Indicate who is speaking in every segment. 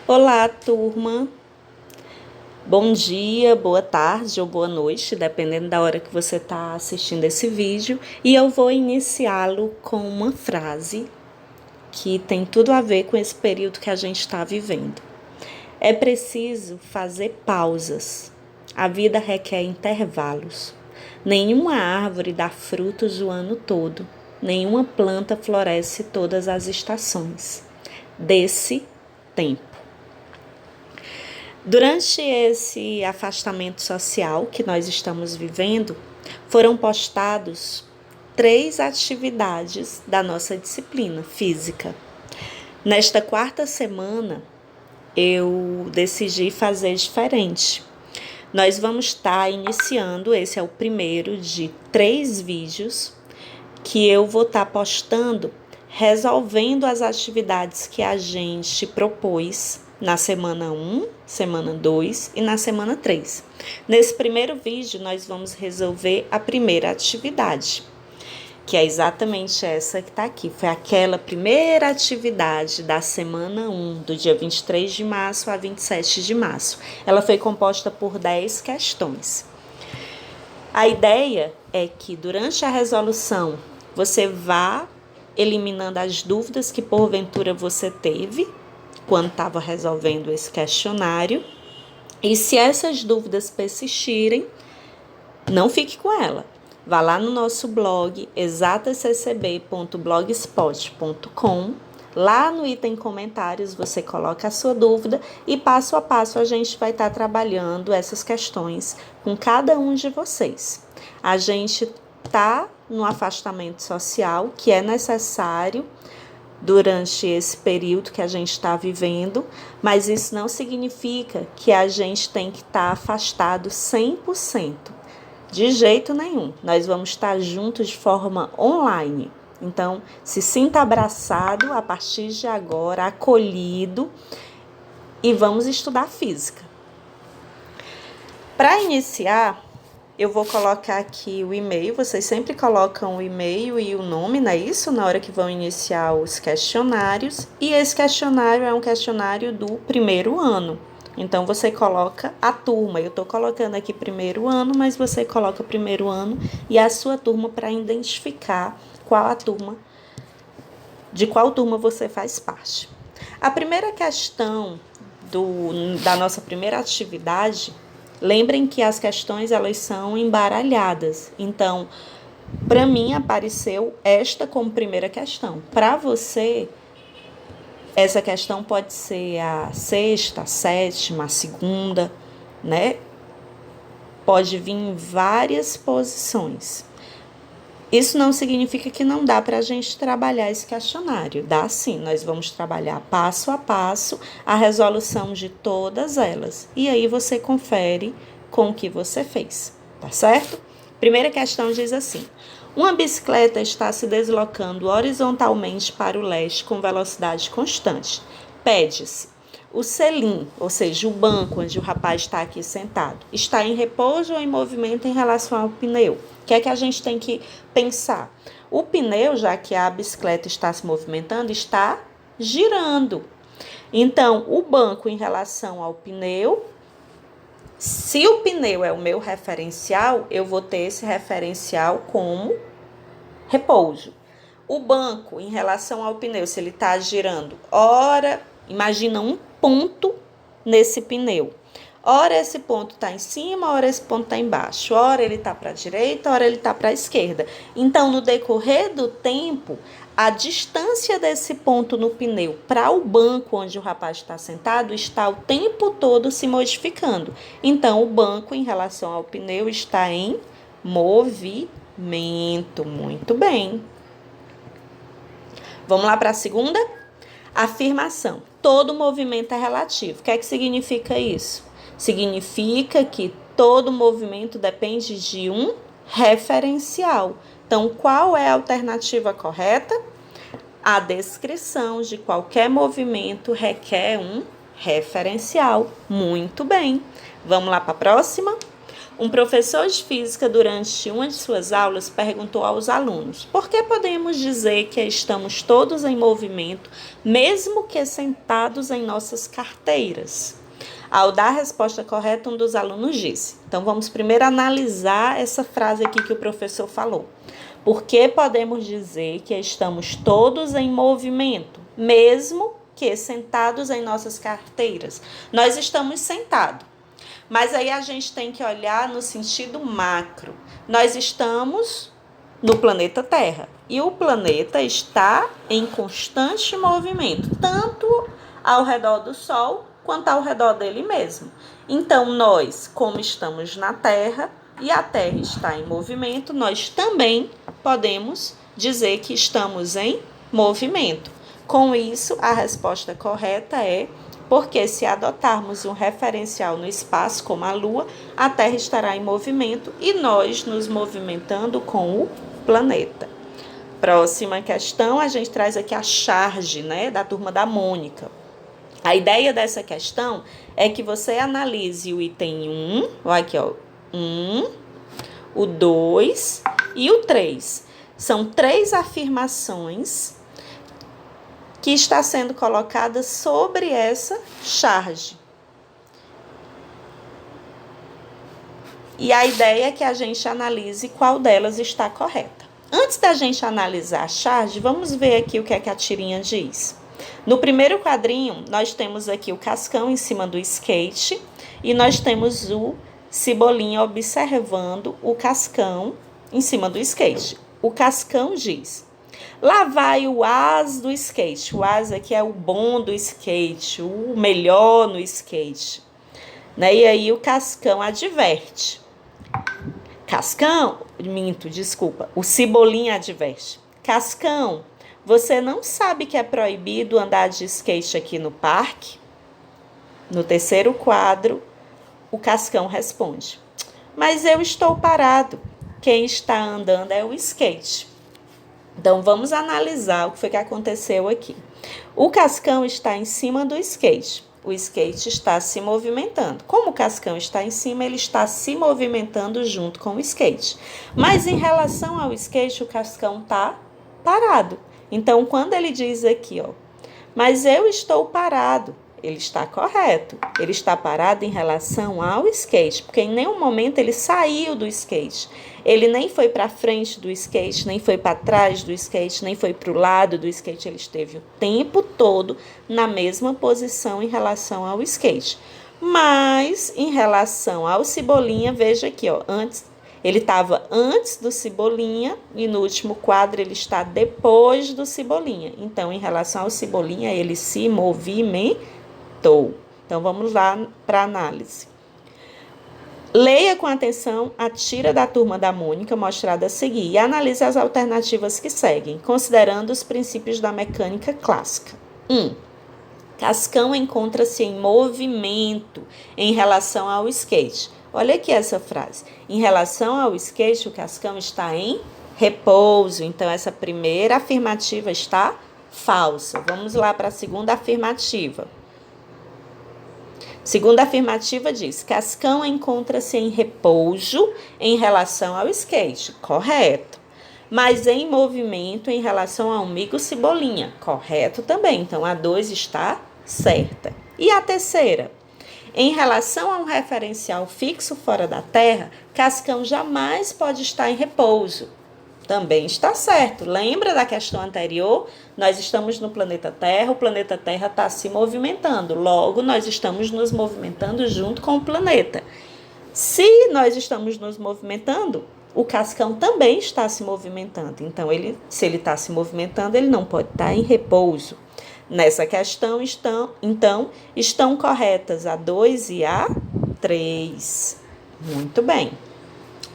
Speaker 1: Olá, turma. Bom dia, boa tarde ou boa noite, dependendo da hora que você está assistindo esse vídeo. E eu vou iniciá-lo com uma frase que tem tudo a ver com esse período que a gente está vivendo. É preciso fazer pausas. A vida requer intervalos. Nenhuma árvore dá frutos o ano todo. Nenhuma planta floresce todas as estações. Desse tempo. Durante esse afastamento social que nós estamos vivendo, foram postados 3 atividades da nossa disciplina física. Nesta quarta semana, eu decidi fazer diferente. Nós vamos estar iniciando, esse é o primeiro de 3 vídeos que eu vou estar postando, resolvendo as atividades que a gente propôs na semana 1, semana 2 e na semana 3. Nesse primeiro vídeo, nós vamos resolver a primeira atividade, que é exatamente essa que está aqui. Foi aquela primeira atividade da semana 1, do dia 23 de março a 27 de março. Ela foi composta por 10 questões. A ideia é que durante a resolução você vá eliminando as dúvidas que porventura você teve quando estava resolvendo esse questionário. E se essas dúvidas persistirem, não fique com ela. Vá lá no nosso blog exataccb.blogspot.com. Lá no item comentários você coloca a sua dúvida e passo a passo a gente vai estar trabalhando essas questões com cada um de vocês. A gente está no afastamento social que é necessário durante esse período que a gente está vivendo, mas isso não significa que a gente tem que estar afastado 100%. De jeito nenhum. Nós vamos estar juntos de forma online. Então, se sinta abraçado a partir de agora, acolhido, e vamos estudar física. Para iniciar, eu vou colocar aqui o e-mail. Vocês sempre colocam o e-mail e o nome, não é isso? Na hora que vão iniciar os questionários. E esse questionário é um questionário do primeiro ano. Então, você coloca a turma. Eu estou colocando aqui primeiro ano, mas você coloca primeiro ano e a sua turma para identificar de qual turma você faz parte. A primeira questão da nossa primeira atividade, lembrem que as questões elas são embaralhadas. Então, para mim apareceu esta como primeira questão. Para você, essa questão pode ser a sexta, a sétima, a segunda, né? Pode vir em várias posições. Isso não significa que não dá para a gente trabalhar esse questionário. Dá sim, nós vamos trabalhar passo a passo a resolução de todas elas. E aí você confere com o que você fez, tá certo? Primeira questão diz assim: uma bicicleta está se deslocando horizontalmente para o leste com velocidade constante. Pede-se: o selim, ou seja, o banco onde o rapaz está aqui sentado, está em repouso ou em movimento em relação ao pneu? O que é que a gente tem que pensar? O pneu, já que a bicicleta está se movimentando, está girando. Então, o banco em relação ao pneu, se o pneu é o meu referencial, eu vou ter esse referencial como repouso. O banco em relação ao pneu, se ele está girando, ora, imagina um ponto nesse pneu. Ora esse ponto está em cima, ora esse ponto está embaixo. Ora ele está para a direita, ora ele está para a esquerda. Então, no decorrer do tempo, a distância desse ponto no pneu para o banco onde o rapaz está sentado está o tempo todo se modificando. Então, o banco em relação ao pneu está em movimento. Muito bem. Vamos lá para a segunda? Afirmação: todo movimento é relativo. O que é que significa isso? Significa que todo movimento depende de um referencial. Então, qual é a alternativa correta? A descrição de qualquer movimento requer um referencial. Muito bem. Vamos lá para a próxima? Um professor de física, durante uma de suas aulas, perguntou aos alunos: por que podemos dizer que estamos todos em movimento, mesmo que sentados em nossas carteiras? Ao dar a resposta correta, um dos alunos disse. Então, vamos primeiro analisar essa frase aqui que o professor falou. Por que podemos dizer que estamos todos em movimento, mesmo que sentados em nossas carteiras? Nós estamos sentados. Mas aí a gente tem que olhar no sentido macro. Nós estamos no planeta Terra e o planeta está em constante movimento, tanto ao redor do Sol quanto ao redor dele mesmo. Então, nós, como estamos na Terra e a Terra está em movimento, nós também podemos dizer que estamos em movimento. Com isso, a resposta correta é: porque se adotarmos um referencial no espaço, como a Lua, a Terra estará em movimento e nós nos movimentando com o planeta. Próxima questão, a gente traz aqui a charge, da turma da Mônica. A ideia dessa questão é que você analise o item 1, aqui, 1, o 2 e o 3. São 3 afirmações que está sendo colocada sobre essa charge. E a ideia é que a gente analise qual delas está correta. Antes da gente analisar a charge, vamos ver aqui o que é que a tirinha diz. No primeiro quadrinho, nós temos aqui o Cascão em cima do skate e nós temos o Cebolinha observando o Cascão em cima do skate. O Cascão diz: lá vai o as do skate. O as aqui é o bom do skate, o melhor no skate. E aí o Cascão adverte. O Cebolinha adverte. Cascão, você não sabe que é proibido andar de skate aqui no parque? No terceiro quadro, o Cascão responde: mas eu estou parado. Quem está andando é o skate. Então, vamos analisar o que foi que aconteceu aqui. O Cascão está em cima do skate. O skate está se movimentando. Como o Cascão está em cima, ele está se movimentando junto com o skate. Mas em relação ao skate, o Cascão está parado. Então, quando ele diz aqui, mas eu estou parado, ele está correto. Ele está parado em relação ao skate, porque em nenhum momento ele saiu do skate. Ele nem foi para frente do skate, nem foi para trás do skate, nem foi para o lado do skate. Ele esteve o tempo todo na mesma posição em relação ao skate. Mas, em relação ao Cebolinha, veja aqui, antes, ele estava antes do Cebolinha e no último quadro ele está depois do Cebolinha. Então, em relação ao Cebolinha, ele se movimentou. Então, vamos lá para a análise. Leia com atenção a tira da turma da Mônica mostrada a seguir e analise as alternativas que seguem, considerando os princípios da mecânica clássica. 1. Cascão encontra-se em movimento em relação ao skate. Olha aqui essa frase. Em relação ao skate, o Cascão está em repouso. Então, essa primeira afirmativa está falsa. Vamos lá para a segunda afirmativa. Segunda afirmativa diz: Cascão encontra-se em repouso em relação ao skate. Correto. Mas em movimento em relação ao amigo Cebolinha. Correto também. Então, a 2 está certa. E a terceira? Em relação a um referencial fixo fora da Terra, Cascão jamais pode estar em repouso. Também está certo. Lembra da questão anterior? Nós estamos no planeta Terra, o planeta Terra está se movimentando. Logo, nós estamos nos movimentando junto com o planeta. Se nós estamos nos movimentando, o Cascão também está se movimentando. Então, se ele está se movimentando, ele não pode estar em repouso. Nessa questão, estão corretas a 2 e a 3. Muito bem.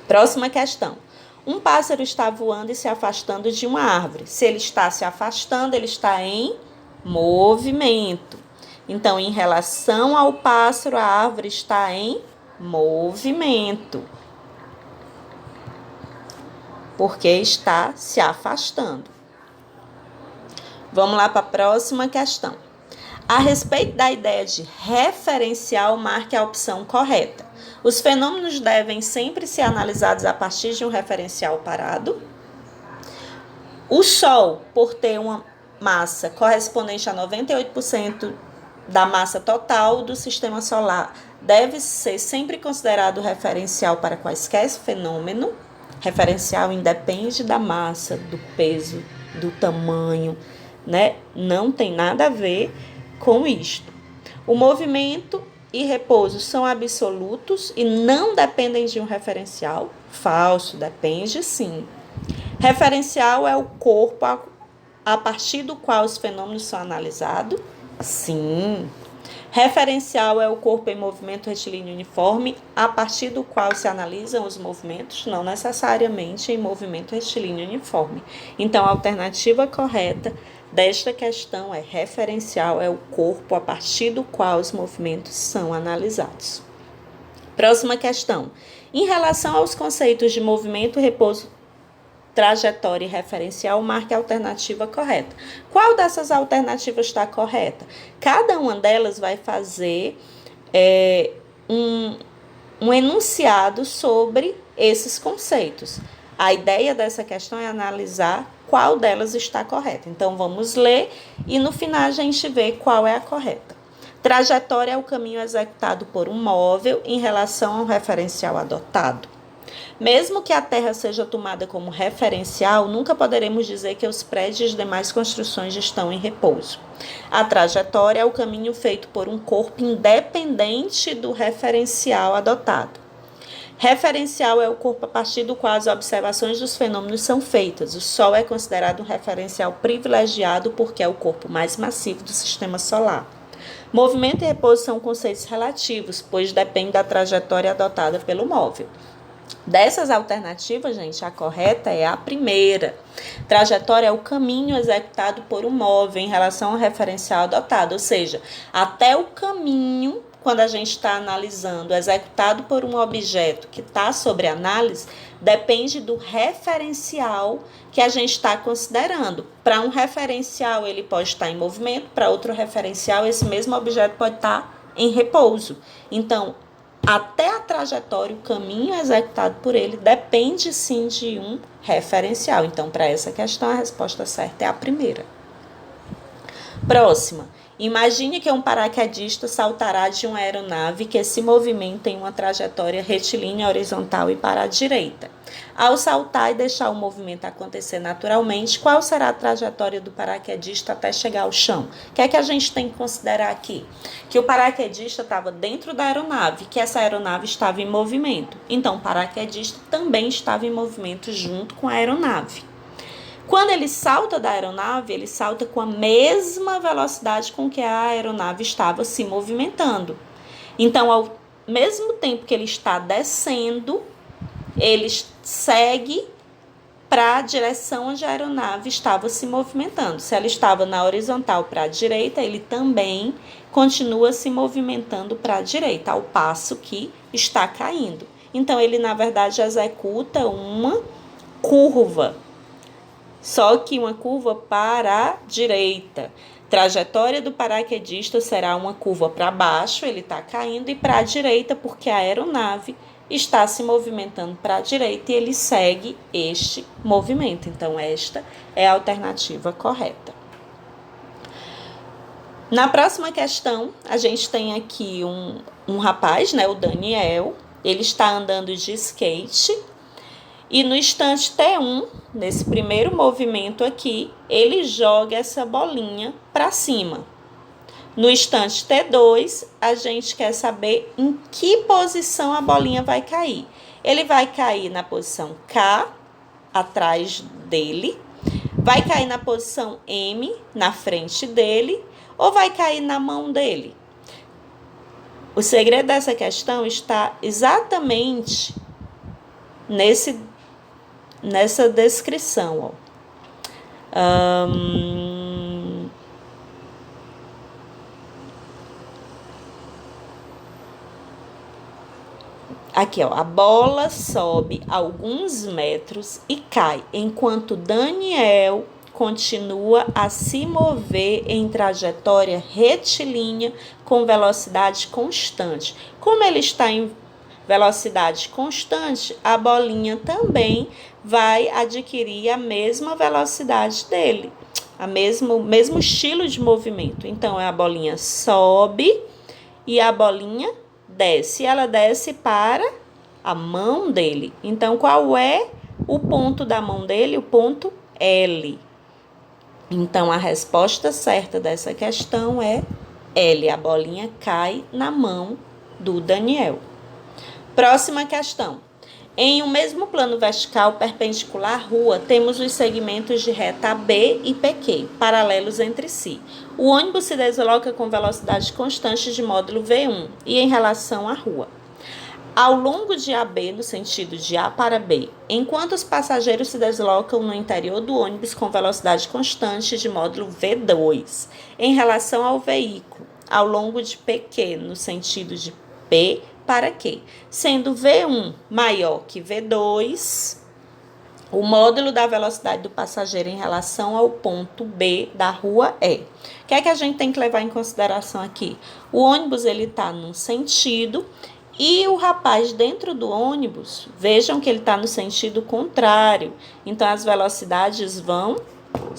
Speaker 1: Próxima questão. Um pássaro está voando e se afastando de uma árvore. Se ele está se afastando, ele está em movimento. Então, em relação ao pássaro, a árvore está em movimento, porque está se afastando. Vamos lá para a próxima questão. A respeito da ideia de referencial, marque a opção correta. Os fenômenos devem sempre ser analisados a partir de um referencial parado. O Sol, por ter uma massa correspondente a 98% da massa total do sistema solar, deve ser sempre considerado referencial para quaisquer fenômeno. Referencial independe da massa, do peso, do tamanho, né? Não tem nada a ver com isto. O movimento e repouso são absolutos e não dependem de um referencial. Falso, depende sim. Referencial é o corpo a partir do qual os fenômenos são analisados. Sim. Referencial é o corpo em movimento retilíneo uniforme, a partir do qual se analisam os movimentos, não necessariamente em movimento retilíneo uniforme. Então, a alternativa correta desta questão é referencial é o corpo a partir do qual os movimentos são analisados. Próxima questão. Em relação aos conceitos de movimento, repouso, trajetória e referencial, marque a alternativa correta. Qual dessas alternativas está correta? Cada uma delas vai fazer um enunciado sobre esses conceitos. A ideia dessa questão é analisar qual delas está correta. Então, vamos ler e no final a gente vê qual é a correta. Trajetória é o caminho executado por um móvel em relação ao referencial adotado. Mesmo que a Terra seja tomada como referencial, nunca poderemos dizer que os prédios e demais construções estão em repouso. A trajetória é o caminho feito por um corpo independente do referencial adotado. Referencial é o corpo a partir do qual as observações dos fenômenos são feitas. O Sol é considerado um referencial privilegiado porque é o corpo mais massivo do sistema solar. Movimento e repouso são conceitos relativos, pois depende da trajetória adotada pelo móvel. Dessas alternativas, gente, a correta é a primeira. Trajetória é o caminho executado por um móvel em relação ao referencial adotado, ou seja, até o caminho, quando a gente está analisando, executado por um objeto que está sobre análise, depende do referencial que a gente está considerando. Para um referencial, ele pode estar em movimento, para outro referencial, esse mesmo objeto pode estar em repouso. Então, até a trajetória, o caminho executado por ele, depende sim de um referencial. Então, para essa questão, a resposta certa é a primeira. Próxima. Imagine que um paraquedista saltará de uma aeronave que se movimenta em uma trajetória retilínea horizontal e para a direita. Ao saltar e deixar o movimento acontecer naturalmente, qual será a trajetória do paraquedista até chegar ao chão? O que é que a gente tem que considerar aqui? Que o paraquedista estava dentro da aeronave, que essa aeronave estava em movimento. Então, o paraquedista também estava em movimento junto com a aeronave. Quando ele salta da aeronave, ele salta com a mesma velocidade com que a aeronave estava se movimentando. Então, ao mesmo tempo que ele está descendo, ele segue para a direção onde a aeronave estava se movimentando. Se ela estava na horizontal para a direita, ele também continua se movimentando para a direita, ao passo que está caindo. Então, ele, na verdade, executa uma curva, só que uma curva para a direita. Trajetória do paraquedista será uma curva para baixo, ele está caindo, e para a direita, porque a aeronave está se movimentando para a direita e ele segue este movimento. Então, esta é a alternativa correta. Na próxima questão, a gente tem aqui um rapaz, né, o Daniel, ele está andando de skate. E no instante T1, nesse primeiro movimento aqui, ele joga essa bolinha para cima. No instante T2, a gente quer saber em que posição a bolinha vai cair. Ele vai cair na posição K, atrás dele, vai cair na posição M, na frente dele, ou vai cair na mão dele? O segredo dessa questão está exatamente nessa descrição, ó. Aqui, ó, a bola sobe alguns metros e cai, enquanto Daniel continua a se mover em trajetória retilínea com velocidade constante. Como ele está velocidade constante, a bolinha também vai adquirir a mesma velocidade dele, mesmo estilo de movimento. Então, a bolinha sobe e a bolinha desce. Ela desce para a mão dele. Então, qual é o ponto da mão dele? O ponto L. Então, a resposta certa dessa questão é L. A bolinha cai na mão do Daniel. Próxima questão. Em um mesmo plano vertical perpendicular à rua, temos os segmentos de reta AB e PQ, paralelos entre si. O ônibus se desloca com velocidade constante de módulo V1 e em relação à rua. Ao longo de AB, no sentido de A para B, enquanto os passageiros se deslocam no interior do ônibus com velocidade constante de módulo V2, em relação ao veículo, ao longo de PQ, no sentido de P para Q, sendo V1 maior que V2, o módulo da velocidade do passageiro em relação ao ponto B da rua é. O que é que a gente tem que levar em consideração aqui? O ônibus ele está num sentido e o rapaz dentro do ônibus, vejam que ele está no sentido contrário. Então, as velocidades vão